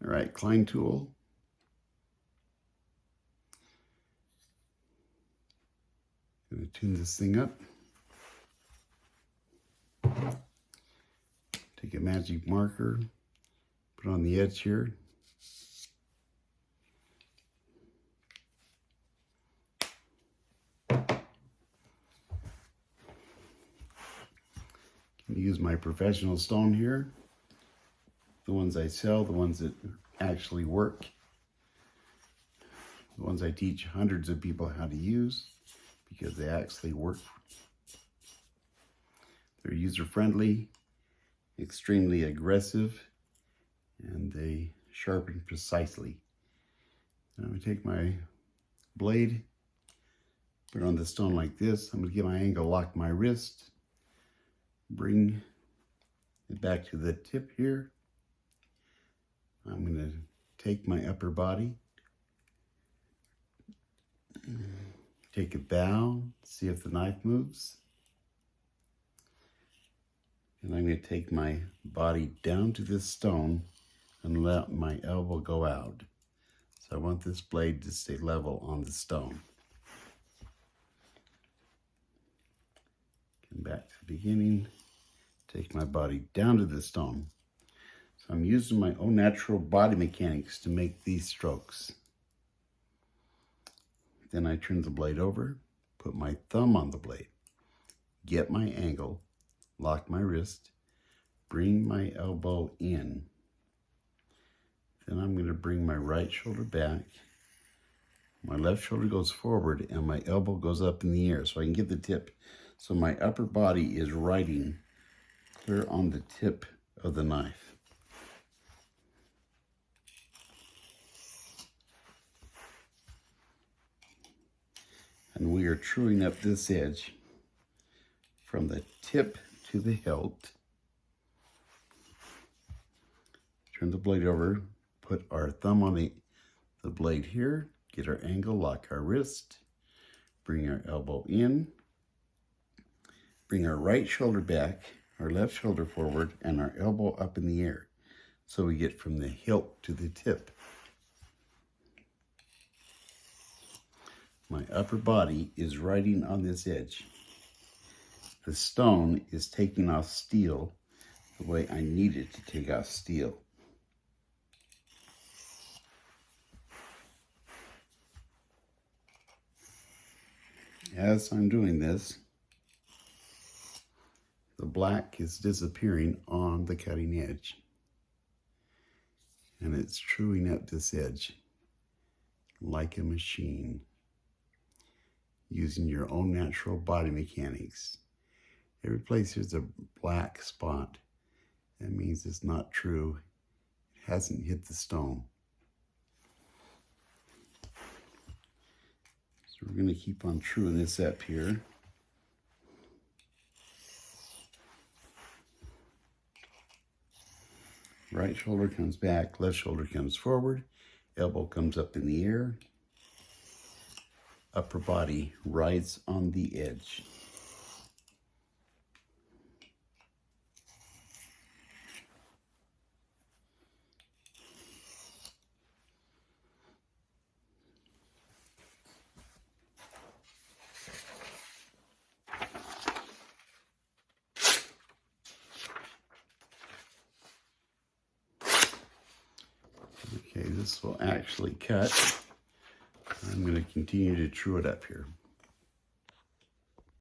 All right, Klein Tool. Gonna tune this thing up. Take a magic marker, put it on the edge here. Use my professional stone here. The ones I sell, the ones that actually work. The ones I teach hundreds of people how to use because they actually work. They're user-friendly, extremely aggressive, and they sharpen precisely. Now I'm going to take my blade, put it on the stone like this. I'm going to get my angle, lock my wrist, bring it back to the tip here. I'm going to take my upper body, take a bow, see if the knife moves. And I'm going to take my body down to this stone and let my elbow go out. So I want this blade to stay level on the stone. Come back to the beginning, take my body down to the stone. So I'm using my own natural body mechanics to make these strokes. Then I turn the blade over, put my thumb on the blade, get my angle, lock my wrist, bring my elbow in. Then I'm going to bring my right shoulder back. My left shoulder goes forward and my elbow goes up in the air so I can get the tip. So my upper body is riding clear on the tip of the knife. And we are truing up this edge from the tip to the hilt. Turn the blade over, put our thumb on the blade here, get our angle, lock our wrist, bring our elbow in, bring our right shoulder back, our left shoulder forward, and our elbow up in the air. So we get from the hilt to the tip. My upper body is riding on this edge. The stone is taking off steel the way I need it to take off steel. As I'm doing this, the black is disappearing on the cutting edge. And it's truing up this edge like a machine, using your own natural body mechanics. Every place there's a black spot, that means it's not true. It hasn't hit the stone. So we're going to keep on truing this up here. Right shoulder comes back, left shoulder comes forward, elbow comes up in the air. Upper body rides on the edge. Okay, this will actually cut. I'm going to continue to true it up here.